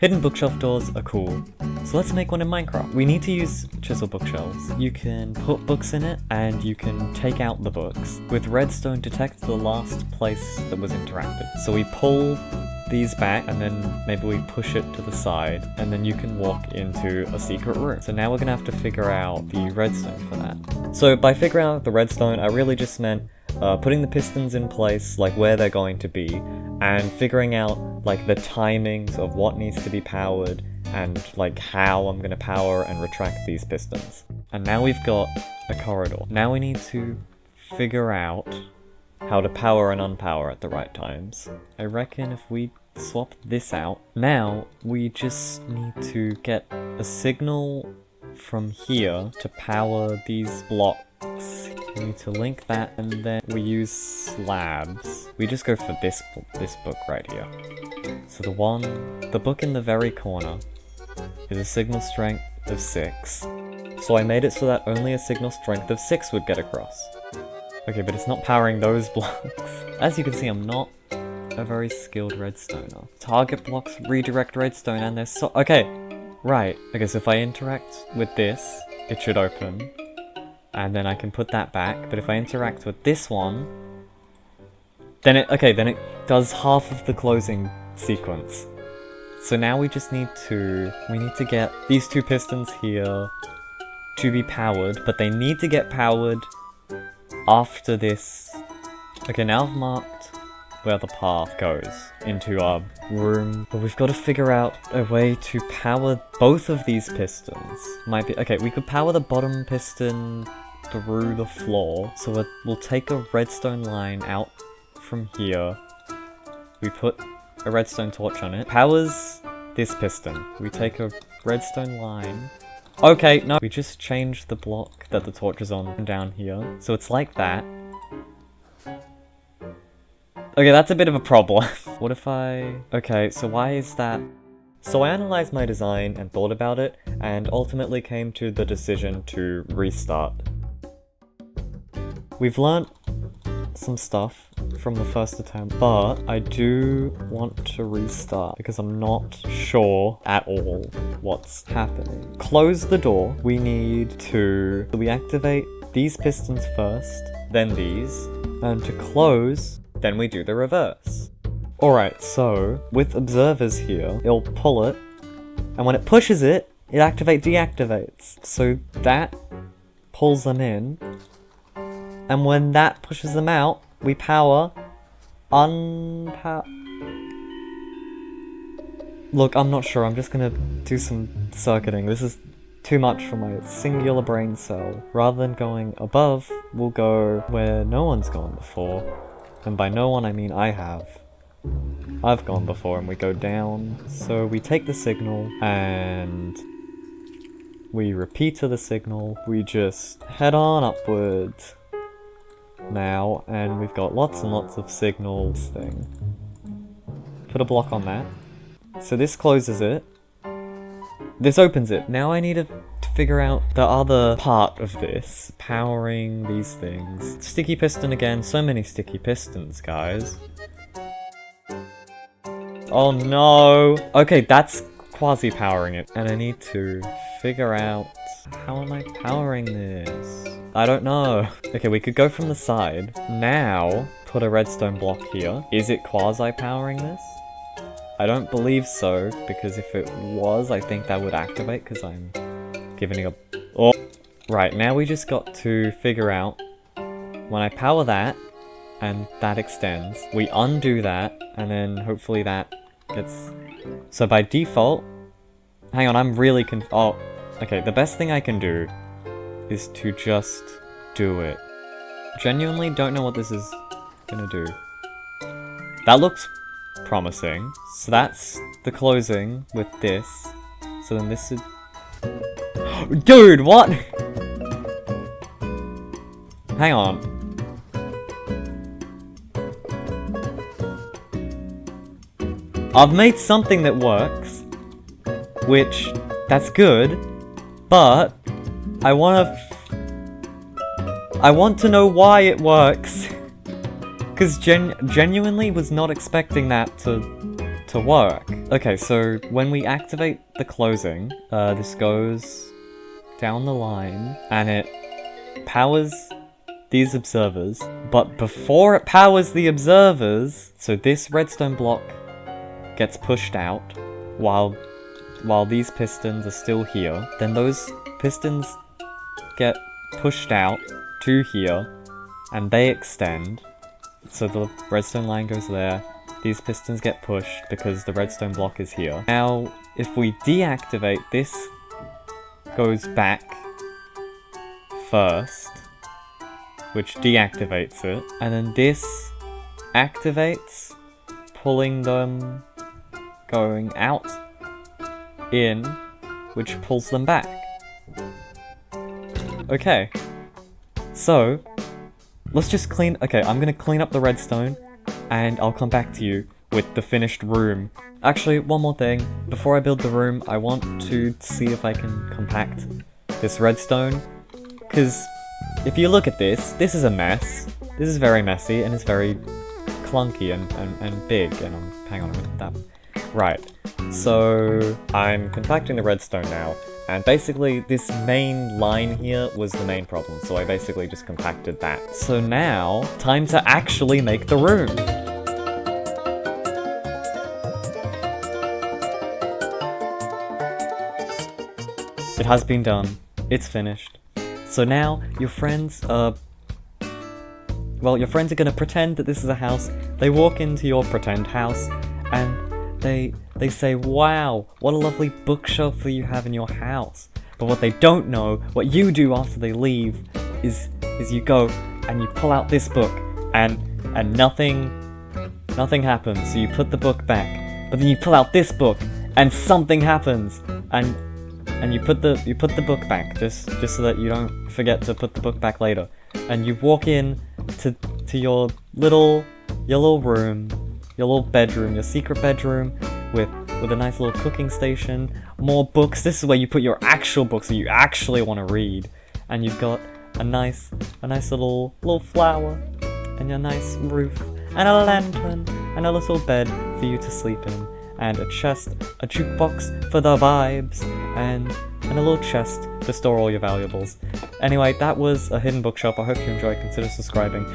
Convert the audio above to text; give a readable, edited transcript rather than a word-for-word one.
Hidden bookshelf doors are cool, so let's make one in Minecraft. We need to use chisel bookshelves. You can put books in it, and you can take out the books. With redstone, detect the last place that was interacted. So we pull these back, and then maybe we push it to the side, and then you can walk into a secret room. So now we're gonna have to figure out the redstone for that. So by figuring out the redstone, I really just meant putting the pistons in place, like where they're going to be, and figuring out like the timings of what needs to be powered and like how I'm gonna power and retract these pistons. And now we've got a corridor. Now we need to figure out how to power and unpower at the right times. I reckon if we swap this out, now we just need to get a signal from here to power these blocks. We need to link that, and then we use slabs. We just go for this book right here. So the book in the very corner is a signal strength of 6. So I made it so that only a signal strength of 6 would get across. Okay, but it's not powering those blocks. As you can see, I'm not a very skilled redstoner. Target blocks redirect redstone, and there's okay, right. Okay, so if I interact with this, it should open. And then I can put that back, but if I interact with this one, then it does half of the closing sequence. So now we need to get these 2 pistons here to be powered, but they need to get powered after this. Okay, now I've marked where the path goes into our room, but we've got to figure out a way to power both of these pistons. Okay, we could power the bottom piston through the floor, so we'll take a redstone line out from here. We put a redstone torch on it. Powers this piston. We take a redstone line. Okay, no. We just changed the block that the torch is on down here, so it's like that. Okay, that's a bit of a problem. What if okay, so why is that? So I analyzed my design and thought about it, and ultimately came to the decision to restart. We've learnt some stuff from the first attempt, but I do want to restart because I'm not sure at all what's happening. Close the door. We activate these pistons first, then these, and to close, then we do the reverse. Alright, so with observers here, it'll pull it, and when it pushes it, it deactivates. So that pulls them in, and when that pushes them out, we power, Look, I'm not sure, I'm just gonna do some circuiting. This is too much for my singular brain cell. Rather than going above, we'll go where no one's gone before. And by no one, I mean I have. I've gone before, and we go down. So we take the signal, and we repeat to the signal. We just head on upwards now, and we've got lots and lots of signals thing. Put a block on that. So this closes it. This opens it. Now I need to figure out the other part of this. Powering these things. Sticky piston again. So many sticky pistons, guys. Oh no! Okay, that's quasi-powering it. And I need to figure out, how am I powering this? I don't know. Okay, we could go from the side. Now, put a redstone block here. Is it quasi-powering this? I don't believe so, because if it was, I think that would activate, because I'm giving it a... Oh! Right, now we just got to figure out, when I power that, and that extends, we undo that, and then hopefully that gets... So by default... Hang on, I'm really oh, okay, the best thing I can do is to just do it. Genuinely don't know what this is gonna do. That looks promising. So that's the closing with this. So then this is... Dude, what? Hang on. I've made something that works, which, that's good, but I want to know why it works. Because genuinely was not expecting that to to work. Okay, so when we activate the closing, this goes down the line, and it powers these observers. But before it powers the observers, so this redstone block gets pushed out while these pistons are still here. Then those pistons get pushed out to here, and they extend. So the redstone line goes there. These pistons get pushed because the redstone block is here. Now, if we deactivate, this goes back first, which deactivates it. And then this activates, pulling them, going out, in, which pulls them back. Okay. So, let's just clean... Okay, I'm gonna clean up the redstone, and I'll come back to you with the finished room. Actually, one more thing. Before I build the room, I want to see if I can compact this redstone. Because if you look at this is a mess. This is very messy, and it's very clunky and big. And hang on a minute, that... Right. So, I'm compacting the redstone now. And basically, this main line here was the main problem, so I basically just compacted that. So now, time to actually make the room! It has been done. It's finished. So now, your friends are gonna pretend that this is a house. They walk into your pretend house, and they say, wow, what a lovely bookshelf that you have in your house. But what they don't know, what you do after they leave, is you go and you pull out this book, and nothing happens. So you put the book back, but then you pull out this book, and something happens, and you put the book back just so that you don't forget to put the book back later. And you walk in to your little room, your little bedroom, your secret bedroom, with a nice little cooking station, more books. This is where you put your actual books that you actually want to read. And you've got a nice little flower, and your nice roof, and a lantern, and a little bed for you to sleep in, and a chest, a jukebox for the vibes, and a little chest to store all your valuables. Anyway, that was a hidden bookshelf. I hope you enjoyed. Consider subscribing.